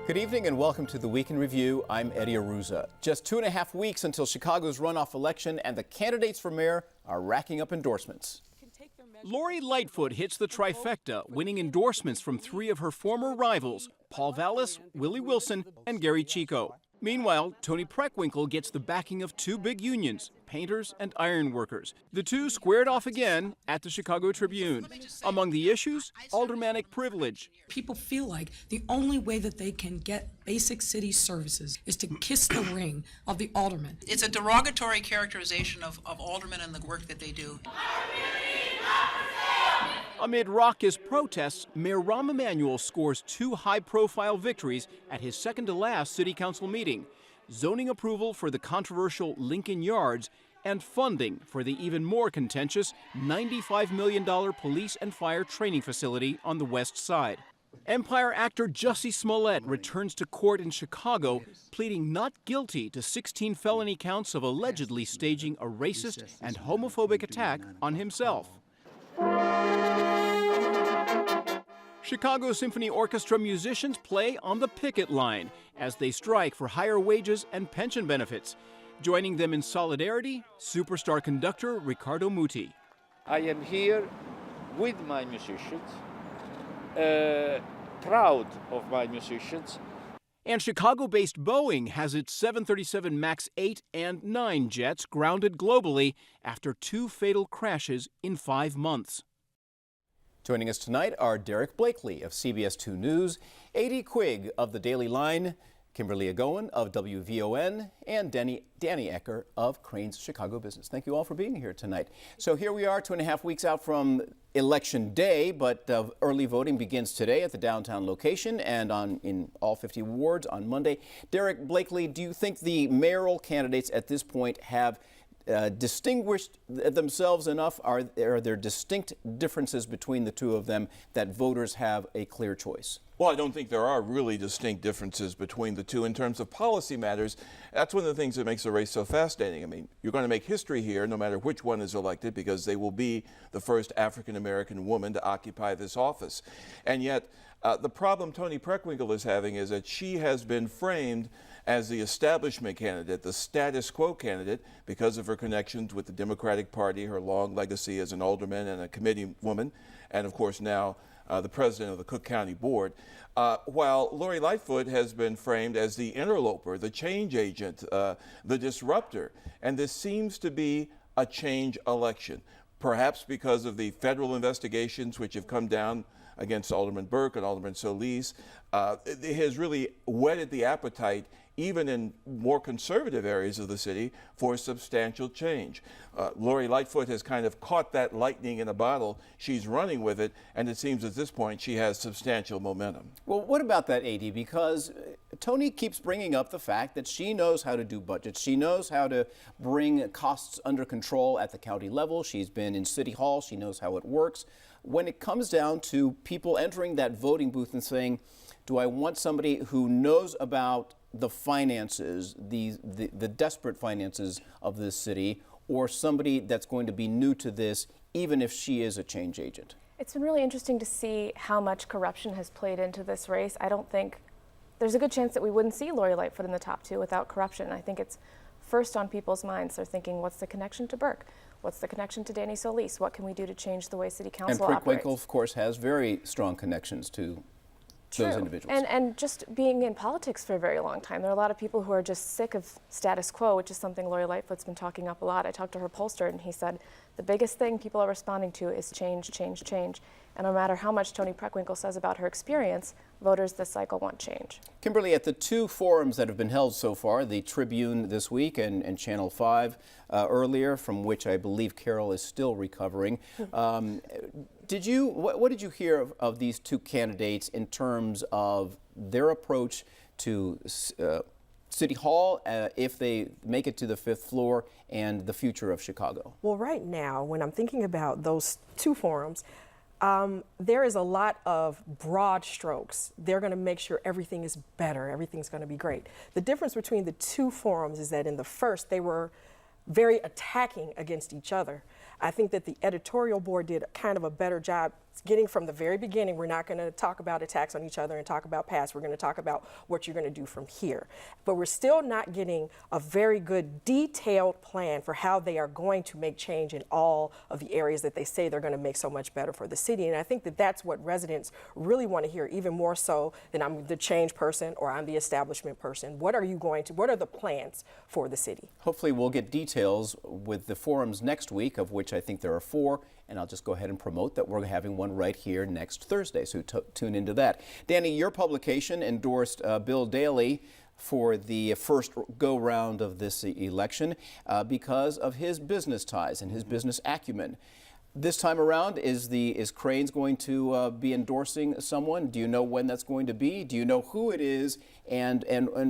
Good evening and welcome to the Week in Review. I'm Eddie Aruza. Just 2.5 weeks until Chicago's runoff election, and the candidates for mayor are racking up endorsements. Lori Lightfoot hits the trifecta, winning endorsements from 3 of her former rivals, Paul Vallis, Willie Wilson, and Gary Chico. Meanwhile, Toni Preckwinkle gets the backing of 2 big unions, painters and ironworkers. The two squared off again at the Chicago Tribune. Among the issues, aldermanic privilege. People feel like the only way that they can get basic city services is to kiss the ring of the alderman. It's a derogatory characterization of aldermen and the work that they do. Amid raucous protests, Mayor Rahm Emanuel scores 2 high-profile victories at his second-to-last city council meeting: zoning approval for the controversial Lincoln Yards and funding for the even more contentious $95 million police and fire training facility on the west side. Empire actor Jussie Smollett returns to court in Chicago, pleading not guilty to 16 felony counts of allegedly staging a racist and homophobic attack on himself. Chicago Symphony Orchestra musicians play on the picket line as they strike for higher wages and pension benefits. Joining them in solidarity, superstar conductor Riccardo Muti. I am here with my musicians, proud of my musicians. And Chicago-based Boeing has its 737 MAX 8 and 9 jets grounded globally after 2 fatal crashes in 5 months. Joining us tonight are Derek Blakely of CBS 2 News, A.D. Quigg of The Daily Line, Kimberly Agowan of WVON, and Danny Ecker of Crain's Chicago Business. Thank you all for being here tonight. So here we are 2.5 weeks out from Election Day, but early voting begins today at the downtown location and in all 50 wards on Monday. Derek Blakely, do you think the mayoral candidates at this point have distinguished themselves enough? Are there distinct differences between the two of them that voters have a clear choice? Well, I don't think there are really distinct differences between the two in terms of policy matters. That's one of the things that makes the race so fascinating. I mean, you're going to make history here no matter which one is elected, because they will be the first African-American woman to occupy this office. And yet, the problem Toni Preckwinkle is having is that she has been framed as the establishment candidate, the status quo candidate, because of her connections with the Democratic Party, her long legacy as an alderman and a committee woman, and of course now the president of the Cook County Board, while Lori Lightfoot has been framed as the interloper, the change agent, the disruptor. And this seems to be a change election, perhaps because of the federal investigations which have come down against Alderman Burke and Alderman Solis. It has really whetted the appetite, even in more conservative areas of the city, for substantial change. Lori Lightfoot has kind of caught that lightning in a bottle. She's running with it, and it seems at this point she has substantial momentum. Well, what about that, AD? Because Toni keeps bringing up the fact that she knows how to do budgets. She knows how to bring costs under control at the county level. She's been in City Hall. She knows how it works. When it comes down to people entering that voting booth and saying, do I want somebody who knows about the finances, the desperate finances of this city, or somebody that's going to be new to this, even if she is a change agent? It's been really interesting to see how much corruption has played into this race. I don't think there's a good chance that we wouldn't see Lori Lightfoot in the top 2 without corruption. I think it's first on people's minds. They're thinking, what's the connection to Burke? What's the connection to Danny Solis? What can we do to change the way City Council operates? And Preckwinkle, of course, has very strong connections to those individuals. And just being in politics for a very long time. There are a lot of people who are just sick of status quo, which is something Lori Lightfoot's been talking up a lot. I talked to her pollster, and he said the biggest thing people are responding to is change, change, change. And no matter how much Toni Preckwinkle says about her experience, voters this cycle want change. Kimberly, at the 2 forums that have been held so far, the Tribune this week and Channel 5 earlier, from which I believe Carol is still recovering, what did you hear of these 2 candidates in terms of their approach to City Hall, if they make it to the 5th floor, and the future of Chicago? Well, right now, when I'm thinking about those 2 forums, there is a lot of broad strokes. They're going to make sure everything is better, everything's going to be great. The difference between the 2 forums is that in the first, they were very attacking against each other. I think that the editorial board did kind of a better job getting from the very beginning, we're not going to talk about attacks on each other and talk about past. We're going to talk about what you're going to do from here. But we're still not getting a very good detailed plan for how they are going to make change in all of the areas that they say they're going to make so much better for the city. And I think that that's what residents really want to hear, even more so than I'm the change person or I'm the establishment person. What are the plans for the city? Hopefully we'll get details with the forums next week, of which I think there are 4. And I'll just go ahead and promote that we're having one right here next Thursday, so tune into that. Danny, your publication endorsed Bill Daley for the first go-round of this election because of his business ties and his business acumen. This time around, is Cranes going to be endorsing someone? Do you know when that's going to be? Do you know who it is? And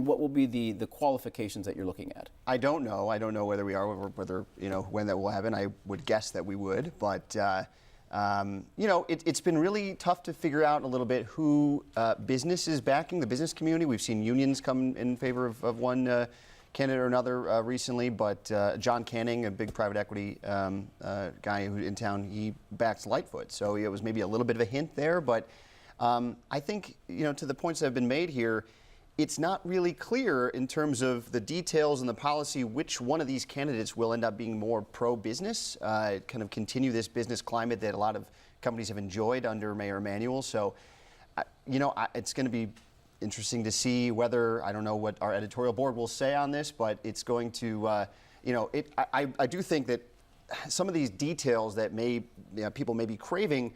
what will be the qualifications that you're looking at? I don't know. I don't know whether we are, whether when that will happen. I would guess that we would, but it's been really tough to figure out a little bit who business is backing, the business community. We've seen unions come in favor of one candidate or another recently, but John Canning, a big private equity guy who in town, he backs Lightfoot. So it was maybe a little bit of a hint there, but I think, to the points that have been made here, it's not really clear in terms of the details and the policy which one of these candidates will end up being more pro-business, kind of continue this business climate that a lot of companies have enjoyed under Mayor Emanuel. So, it's going to be interesting to see whether, I don't know what our editorial board will say on this, but it's going to, I do think that some of these details that people may be craving,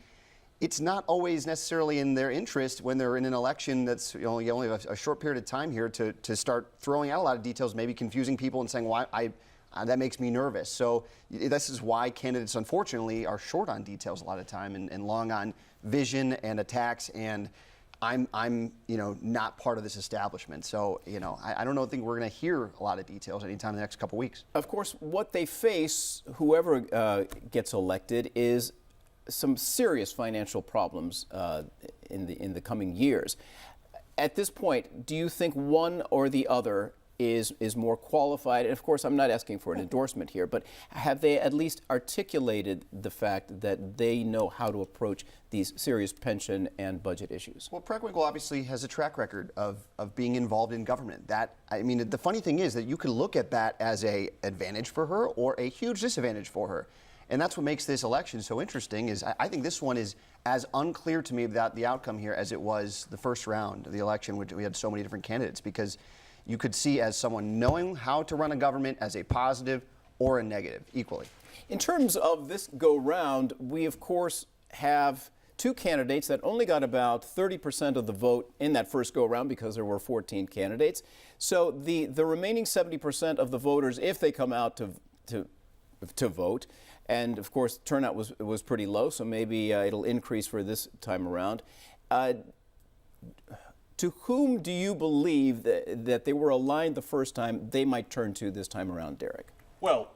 it's not always necessarily in their interest when they're in an election that's only a short period of time here to start throwing out a lot of details, maybe confusing people and saying, well, that makes me nervous. So this is why candidates, unfortunately, are short on details a lot of time and long on vision and attacks. And I'm not part of this establishment. So, I don't think we're going to hear a lot of details anytime in the next couple weeks. Of course, what they face, whoever gets elected, is some serious financial problems in the coming years. At this point, do you think one or the other is more qualified? And of course, I'm not asking for an endorsement here, but have they at least articulated the fact that they know how to approach these serious pension and budget issues? Well, Preckwinkle obviously has a track record of being involved in government. The funny thing is that you can look at that as an advantage for her or a huge disadvantage for her. And that's what makes this election so interesting. Is I think this one is as unclear to me about the outcome here as it was the first round of the election, which we had so many different candidates, because you could see as someone knowing how to run a government as a positive or a negative equally. In terms of this go-round, we of course have 2 candidates that only got about 30% of the vote in that first go-round because there were 14 candidates. So the remaining 70% of the voters, if they come out to vote, and of course turnout was pretty low, so maybe it'll increase for this time around. To whom do you believe that they were aligned the first time they might turn to this time around, Derek? Well,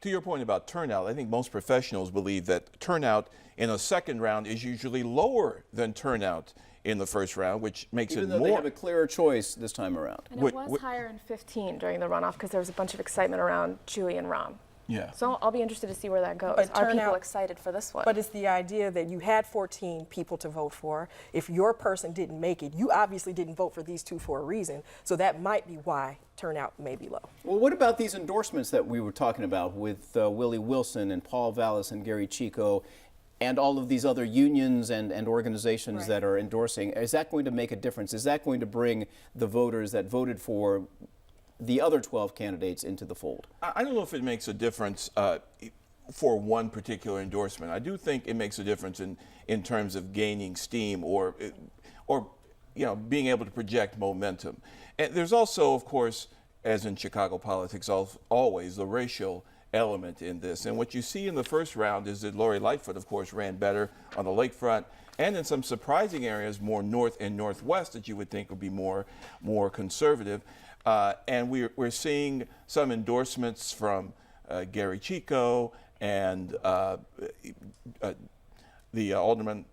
to your point about turnout, I think most professionals believe that turnout in a second round is usually lower than turnout in the first round, which makes Even it though more. they have a clearer choice this time around. And it was higher in 15 during the runoff because there was a bunch of excitement around Julie and Rahm. Yeah. So I'll be interested to see where that goes. But Are people turnout- excited for this one? But it's the idea that you had 14 people to vote for. If your person didn't make it, you obviously didn't vote for these 2 for a reason. So that might be why turnout may be low. Well, what about these endorsements that we were talking about with Willie Wilson and Paul Vallis and Gary Chico and all of these other unions and organizations Right. that are endorsing? Is that going to make a difference? Is that going to bring the voters that voted for the other 12 candidates into the fold? I don't know if it makes a difference for one particular endorsement. I do think it makes a difference in terms of gaining steam or being able to project momentum. And there's also, of course, as in Chicago politics, always the racial element in this. And what you see in the first round is that Lori Lightfoot, of course, ran better on the lakefront and in some surprising areas, more north and northwest that you would think would be more conservative. And we're seeing some endorsements from Gary Chico and the alderman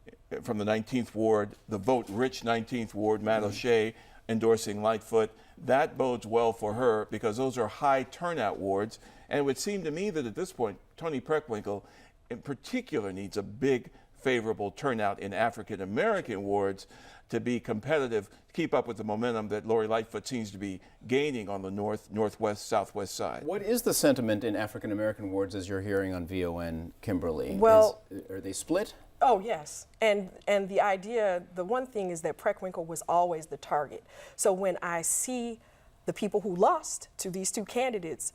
from the 19th Ward, the vote-rich 19th Ward, Matt O'Shea, endorsing Lightfoot. That bodes well for her because those are high turnout wards. And it would seem to me that at this point, Tony Preckwinkle in particular needs a big favorable turnout in African American wards to be competitive, keep up with the momentum that Lori Lightfoot seems to be gaining on the northwest, southwest side. What is the sentiment in African American wards as you're hearing on VON, Kimberly? Well, are they split? Oh, yes. And the idea, the one thing is that Preckwinkle was always the target. So when I see the people who lost to these two candidates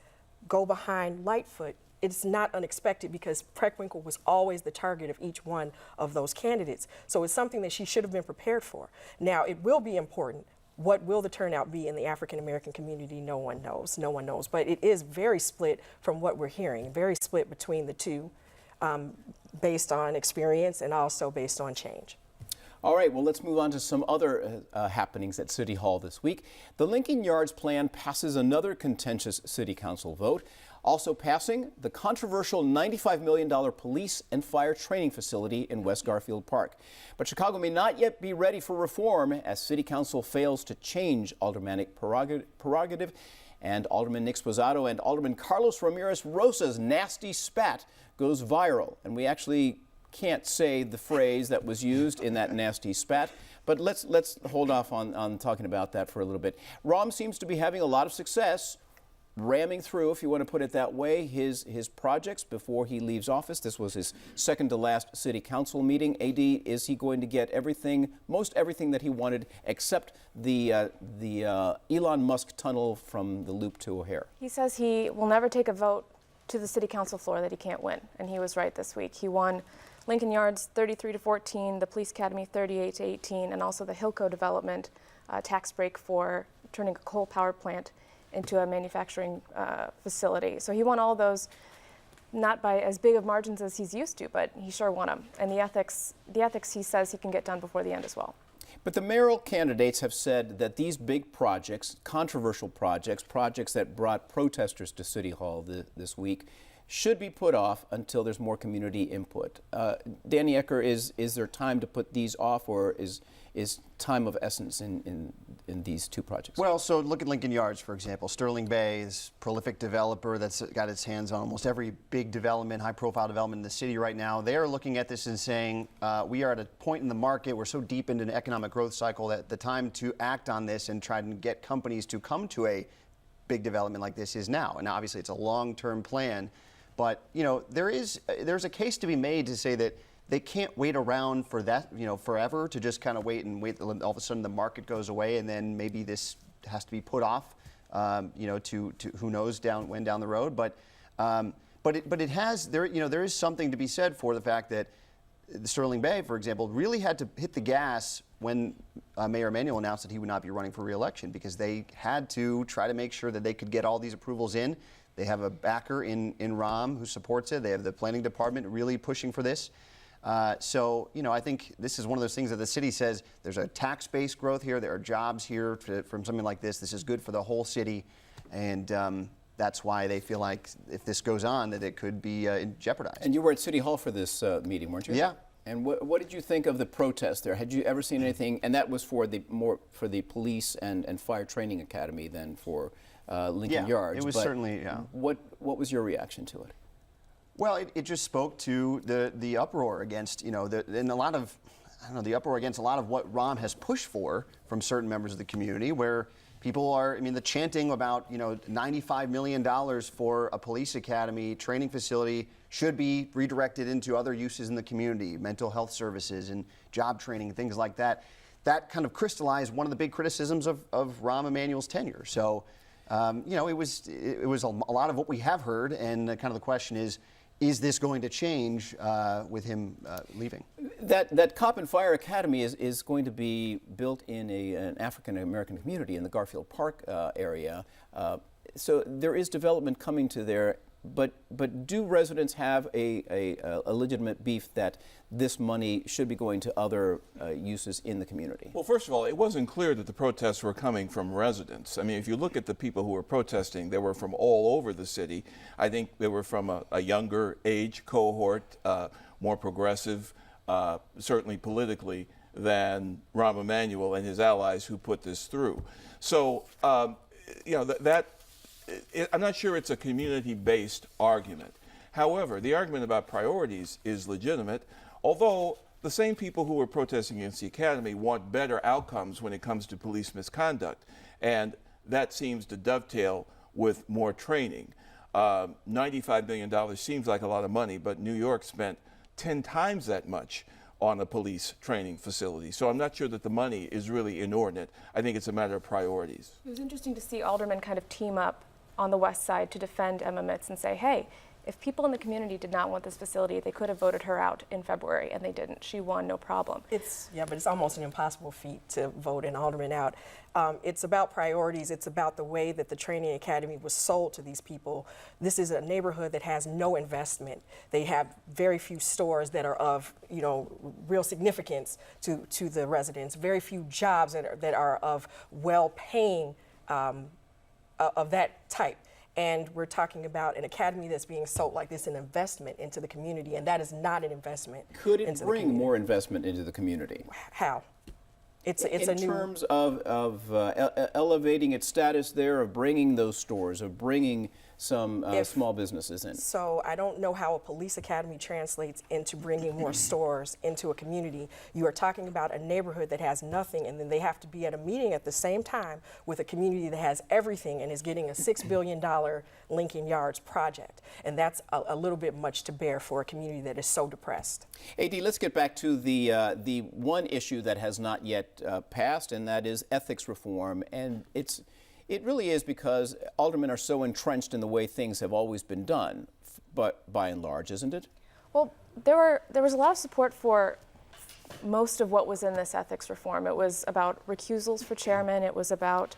go behind Lightfoot, it's not unexpected because Preckwinkle was always the target of each one of those candidates. So it's something that she should have been prepared for. Now, it will be important. What will the turnout be in the African American community? No one knows. No one knows. But it is very split from what we're hearing, very split between the two, based on experience and also based on change. All right, well, let's move on to some other happenings at City Hall this week. The Lincoln Yards plan passes another contentious City Council vote. Also passing, the controversial $95 million police and fire training facility in West Garfield Park. But Chicago may not yet be ready for reform as City Council fails to change aldermanic prerogative. And Alderman Nick Sposato and Alderman Carlos Ramirez Rosa's nasty spat goes viral. And we actually can't say the phrase that was used in that nasty spat, but let's hold off on talking about that for a little bit. Rahm seems to be having a lot of success ramming through, if you want to put it that way, his projects before he leaves office. This was his second to last City Council meeting. AD, is he going to get everything, most everything that he wanted, except the Elon Musk tunnel from the Loop to O'Hare? He says he will never take a vote to the City Council floor that he can't win, and he was right this week. He won Lincoln Yards 33-14, the Police Academy 38-18, and also the Hillco development tax break for turning a coal power plant into a manufacturing facility. So he won all those, not by as big of margins as he's used to, but he sure won them. And the ethics he says he can get done before the end as well. But the mayoral candidates have said that these big projects, controversial projects, projects that brought protesters to City Hall this week, should be put off until there's more community input. Danny Ecker, is there time to put these off, or is time of essence in these two projects? Well, so look at Lincoln Yards, for example. Sterling Bay is a prolific developer that's got its hands on almost every big development, high-profile development in the city right now. They are looking at this and saying, we are at a point in the market, we're so deep into an economic growth cycle that the time to act on this and try to get companies to come to a big development like this is now. And obviously it's a long-term plan, but you know, there's a case to be made to say that they can't wait around for that, you know, forever, to just kind of wait all of a sudden the market goes away and then maybe this has to be put off, you know, to who knows when down the road. But it has, there is something to be said for the fact that Sterling Bay, for example, really had to hit the gas when Mayor Emanuel announced that he would not be running for re-election, because they had to try to make sure that they could get all these approvals in. They have a backer in Rahm who supports it. They have the planning department really pushing for this. So, you know, I think this is one of those things that the city says there's a tax-based growth here, there are jobs here from something like this. This is good for the whole city, and that's why they feel like if this goes on, that it could be jeopardized. And you were at City Hall for this meeting, weren't you? Yeah. And what did you think of the protest there? Had you ever seen anything? And that was for the police and fire training academy than for Lincoln Yards. It was certainly, yeah. What was your reaction to it? Well, it just spoke to the uproar against, you know, and a lot of, I don't know, the uproar against a lot of what Rahm has pushed for from certain members of the community, where people are, I mean, the chanting about, you know, $95 million for a police academy training facility should be redirected into other uses in the community, mental health services and job training, things like that. That kind of crystallized one of the big criticisms of Rahm Emanuel's tenure. So, you know, it was a lot of what we have heard, and kind of the question is this going to change with him leaving? That Cop and Fire Academy is going to be built in an African American community in the Garfield Park area. So there is development coming to there. But do residents have a legitimate beef that this money should be going to other uses in the community? Well, first of all, it wasn't clear that the protests were coming from residents. I mean, if you look at the people who were protesting, they were from all over the city. I think they were from a younger age cohort, more progressive, certainly politically, than Rahm Emanuel and his allies who put this through. So, you know, I'm not sure it's a community-based argument. However, the argument about priorities is legitimate. Although the same people who are protesting against the academy want better outcomes when it comes to police misconduct, and that seems to dovetail with more training. $95 million seems like a lot of money, but New York spent 10 times that much on a police training facility. So I'm not sure that the money is really inordinate. I think it's a matter of priorities. It was interesting to see aldermen kind of team up on the west side to defend Emma Mitz and say, hey, if people in the community did not want this facility, they could have voted her out in February, and they didn't. She won, no problem. Yeah, but it's almost an impossible feat to vote an alderman out. It's about priorities. It's about the way that the training academy was sold to these people. This is a neighborhood that has no investment. They have very few stores that are of, real significance to the residents. Very few jobs that are of well-paying of that type. And we're talking about an academy that's being sold like this, an investment into the community, and that is not an investment. Could it bring more investment into the community? How? It's in terms of elevating its status there, of bringing those stores, of bringing some small businesses in. So I don't know how a police academy translates into bringing more stores into a community. You are talking about a neighborhood that has nothing, and then they have to be at a meeting at the same time with a community that has everything and is getting a $6 billion Lincoln Yards project. And that's a little bit much to bear for a community that is so depressed. AD, let's get back to the one issue that has not yet passed, and that is ethics reform. And it really is because aldermen are so entrenched in the way things have always been done, but by and large, isn't it? Well, there was a lot of support for most of what was in this ethics reform. It was about recusals for chairmen. It was about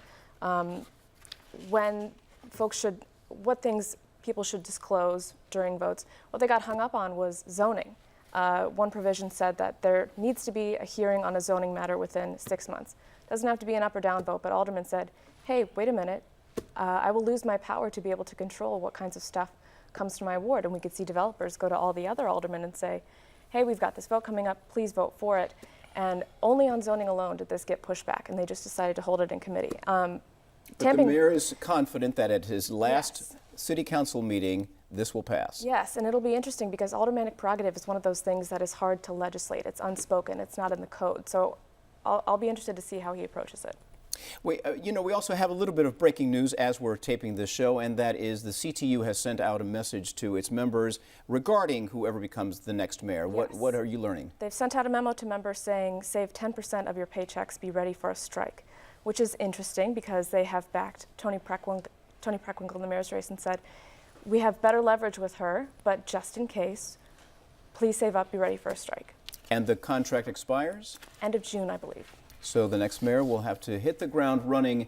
what things people should disclose during votes. What they got hung up on was zoning. One provision said that there needs to be a hearing on a zoning matter within 6 months. Doesn't have to be an up or down vote, but aldermen said, hey, wait a minute, I will lose my power to be able to control what kinds of stuff comes to my ward. And we could see developers go to all the other aldermen and say, hey, we've got this vote coming up, please vote for it. And only on zoning alone did this get pushed back, and they just decided to hold it in committee. But the mayor is confident that at his last city council meeting, this will pass. Yes, and it'll be interesting because aldermanic prerogative is one of those things that is hard to legislate. It's unspoken, it's not in the code. So I'll be interested to see how he approaches it. We also have a little bit of breaking news as we're taping this show, and that is the CTU has sent out a message to its members regarding whoever becomes the next mayor. Yes. What are you learning? They've sent out a memo to members saying, save 10% of your paychecks, be ready for a strike, which is interesting because they have backed Tony Preckwinkle in the mayor's race and said, we have better leverage with her, but just in case, please save up, be ready for a strike. And the contract expires? End of June, I believe. So the next mayor will have to hit the ground running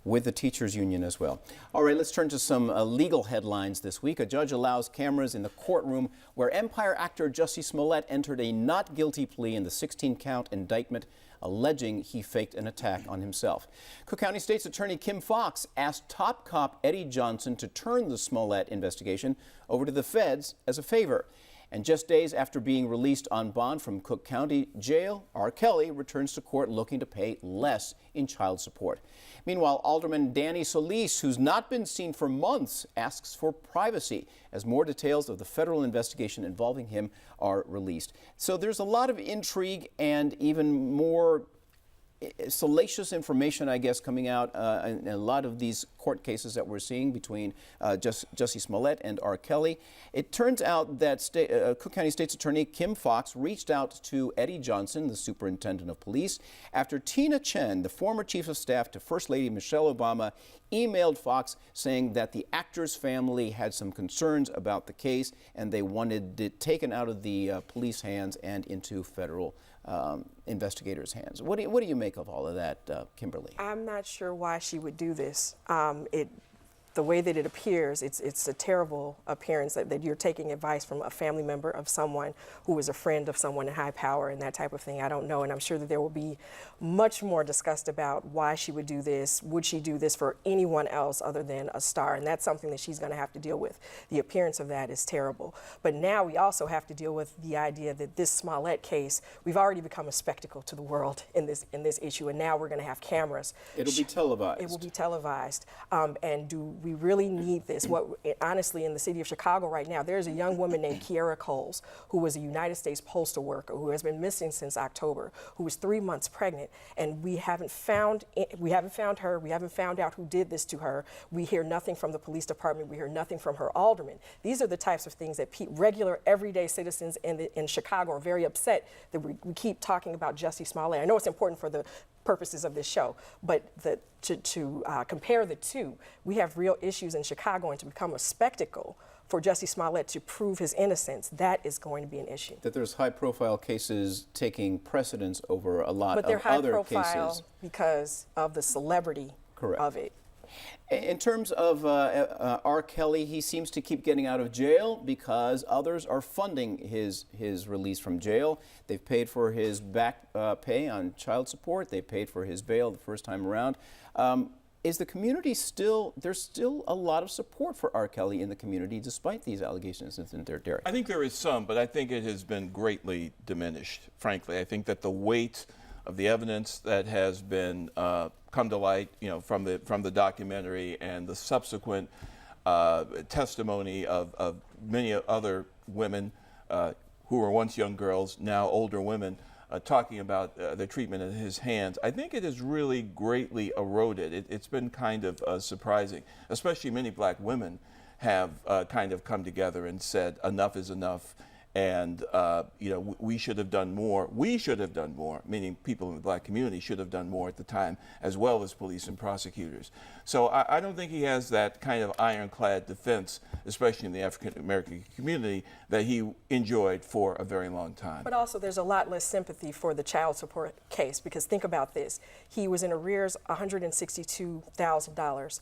with the teachers union as well. All right, let's turn to some legal headlines this week. A judge allows cameras in the courtroom where Empire actor Jussie Smollett entered a not guilty plea in the 16-count indictment alleging he faked an attack on himself. Cook County State's Attorney Kim Foxx asked top cop Eddie Johnson to turn the Smollett investigation over to the feds as a favor. And just days after being released on bond from Cook County Jail, R. Kelly returns to court looking to pay less in child support. Meanwhile, Alderman Danny Solis, who's not been seen for months, asks for privacy as more details of the federal investigation involving him are released. So there's a lot of intrigue and even more salacious information, I guess, coming out in a lot of these court cases that we're seeing between Jussie Smollett and R. Kelly. It turns out that Cook County State's Attorney Kim Foxx reached out to Eddie Johnson, the superintendent of police, after Tina Chen, the former chief of staff to First Lady Michelle Obama, emailed Foxx saying that the actor's family had some concerns about the case and they wanted it taken out of the police hands and into federal investigators' hands. What do you make of all of that, Kimberly? I'm not sure why she would do this. The way that it appears, it's a terrible appearance that you're taking advice from a family member of someone who is a friend of someone in high power and that type of thing. I don't know, and I'm sure that there will be much more discussed about why she would do this. Would she do this for anyone else other than a star? And that's something that she's going to have to deal with. The appearance of that is terrible. But now we also have to deal with the idea that this Smollett case, we've already become a spectacle to the world in this issue, and now we're going to have cameras. It'll be televised. It will be televised. And do we really need this. Honestly, in the city of Chicago right now, there's a young woman named Kiara Coles, who was a United States postal worker who has been missing since October, who was 3 months pregnant, and we haven't found her. We haven't found out who did this to her. We hear nothing from the police department. We hear nothing from her alderman. These are the types of things that regular, everyday citizens in Chicago are very upset that we keep talking about Jussie Smollett. I know it's important for the purposes of this show, but to compare the two, we have real issues in Chicago, and to become a spectacle for Jussie Smollett to prove his innocence, that is going to be an issue. That there's high-profile cases taking precedence over a lot of other cases. But they're high-profile because of the celebrity of it. In terms of R. Kelly, he seems to keep getting out of jail because others are funding his release from jail. They've paid for his back pay on child support. They paid for his bail the first time around. Is the community there's still a lot of support for R. Kelly in the community despite these allegations, isn't there, Derek? I think there is some, but I think it has been greatly diminished, frankly. I think that the weight of the evidence that has been come to light, from the documentary and the subsequent testimony of many other women who were once young girls, now older women, talking about the treatment at his hands, I think it has really greatly eroded. It's been kind of surprising, especially many black women have kind of come together and said enough is enough. And, we should have done more. We should have done more, meaning people in the black community should have done more at the time, as well as police and prosecutors. So I don't think he has that kind of ironclad defense, especially in the African-American community, that he enjoyed for a very long time. But also there's a lot less sympathy for the child support case, because think about this. He was in arrears $162,000.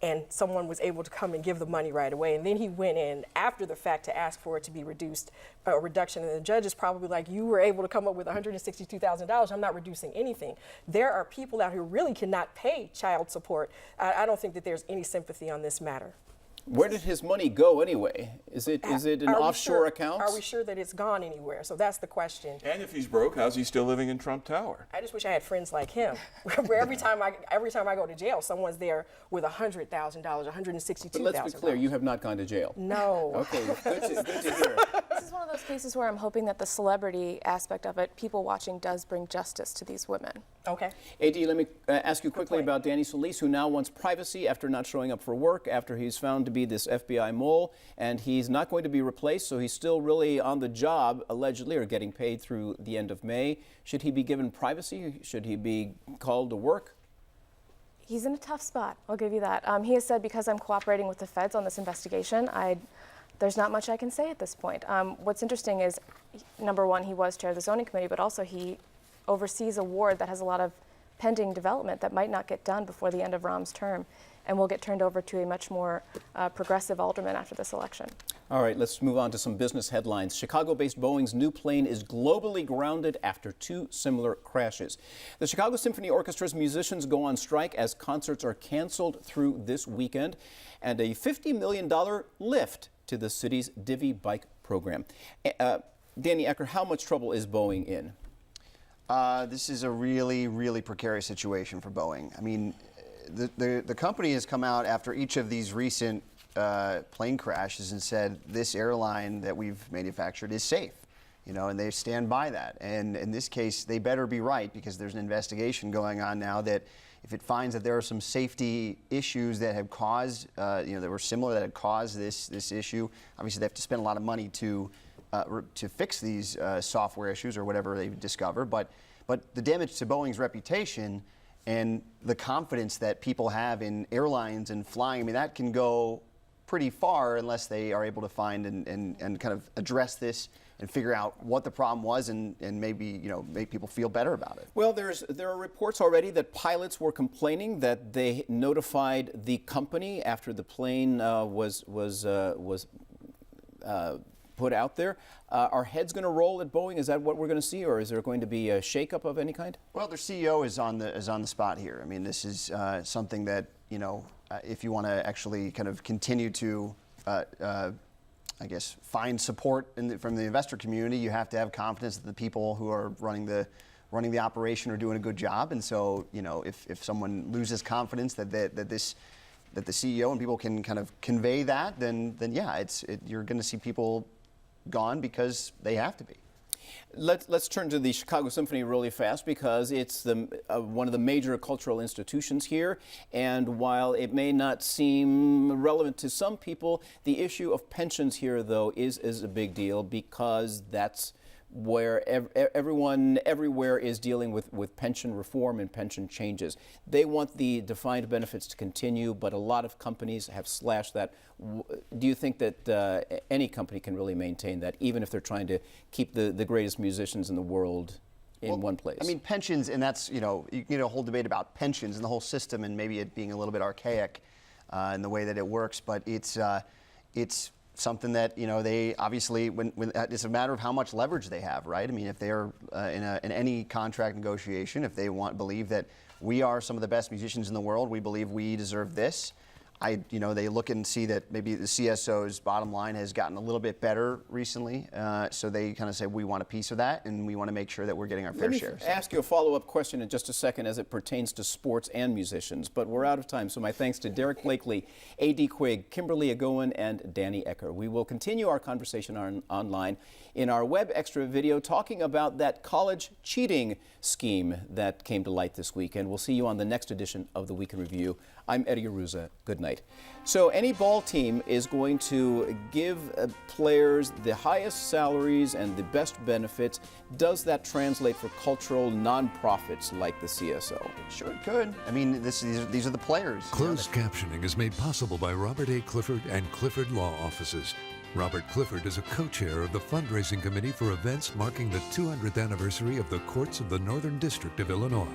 And someone was able to come and give the money right away. And then he went in after the fact to ask for it to be reduced, a reduction. And the judge is probably like, you were able to come up with $162,000. I'm not reducing anything. There are people out here who really cannot pay child support. I don't think that there's any sympathy on this matter. Where did his money go anyway? Is it in offshore accounts? Are we sure that it's gone anywhere? So that's the question. And if he's broke, how's he still living in Trump Tower? I just wish I had friends like him, where every time I go to jail, someone's there with $100,000, $162,000. But let's be clear, you have not gone to jail. No. Okay, good to hear. This is one of those cases where I'm hoping that the celebrity aspect of it, people watching, does bring justice to these women. Okay. AD, let me ask you quickly about Danny Solis, who now wants privacy after not showing up for work, after he's found to be this FBI mole, and he's not going to be replaced, so he's still really on the job, allegedly, or getting paid through the end of May. Should he be given privacy? Should he be called to work? He's in a tough spot, I'll give you that. He has said, because I'm cooperating with the feds on this investigation, there's not much I can say at this point. What's interesting is, number one, he was chair of the zoning committee, but also he oversees a ward that has a lot of pending development that might not get done before the end of Rahm's term, and will get turned over to a much more progressive alderman after this election. All right, let's move on to some business headlines. Chicago-based Boeing's new plane is globally grounded after 2 similar crashes. The Chicago Symphony Orchestra's musicians go on strike as concerts are canceled through this weekend, and a $50 million lift to the city's Divvy bike program. Danny Ecker, how much trouble is Boeing in? This is a really, really precarious situation for Boeing. I mean, the company has come out after each of these recent plane crashes and said this airline that we've manufactured is safe, and they stand by that. And in this case, they better be right, because there's an investigation going on now that if it finds that there are some safety issues that have caused, that were similar, that had caused this issue, obviously they have to spend a lot of money to fix these software issues or whatever they discover. But the damage to Boeing's reputation and the confidence that people have in airlines and flying, I mean, that can go pretty far unless they are able to find and kind of address this and figure out what the problem was and maybe, make people feel better about it. Well, there are reports already that pilots were complaining that they notified the company after the plane was put out there. Are heads going to roll at Boeing? Is that what we're going to see, or is there going to be a shakeup of any kind? Well, their CEO is on the spot here. I mean, this is something that if you want to actually kind of continue to, I guess, find support from the investor community, you have to have confidence that the people who are running the operation are doing a good job. And so, if someone loses confidence that this that the CEO and people can kind of convey that, then yeah, you're going to see people gone because they have to be. Let's turn to the Chicago Symphony really fast, because it's one of the major cultural institutions here. And while it may not seem relevant to some people, the issue of pensions here, though, is a big deal, because that's where everyone everywhere is dealing with pension reform and pension changes. They want the defined benefits to continue, but a lot of companies have slashed that. Do you think that any company can really maintain that, even if they're trying to keep the greatest musicians in the world in one place? I mean, pensions, and that's, you know, a whole debate about pensions and the whole system, and maybe it being a little bit archaic in the way that it works, but it's something that, you know, they obviously, when it's a matter of how much leverage they have, right? I mean, if they are in any contract negotiation, if they believe that we are some of the best musicians in the world, we believe we deserve this. They look and see that maybe the CSO's bottom line has gotten a little bit better recently, so they kind of say we want a piece of that, and we want to make sure that we're getting our fair share. Let me ask you a follow-up question in just a second as it pertains to sports and musicians, but we're out of time, so my thanks to Derek Blakely, A.D. Quigg, Kimberly Agowan, and Danny Ecker. We will continue our conversation online in our Web Extra video talking about that college cheating scheme that came to light this weekend. We'll see you on the next edition of the Week in Review. I'm Eddie Aruza. Good night. So any ball team is going to give players the highest salaries and the best benefits. Does that translate for cultural nonprofits like the CSO? Sure it could. I mean, these are the players. Closed captioning is made possible by Robert A. Clifford and Clifford Law Offices. Robert Clifford is a co-chair of the fundraising committee for events marking the 200th anniversary of the Courts of the Northern District of Illinois.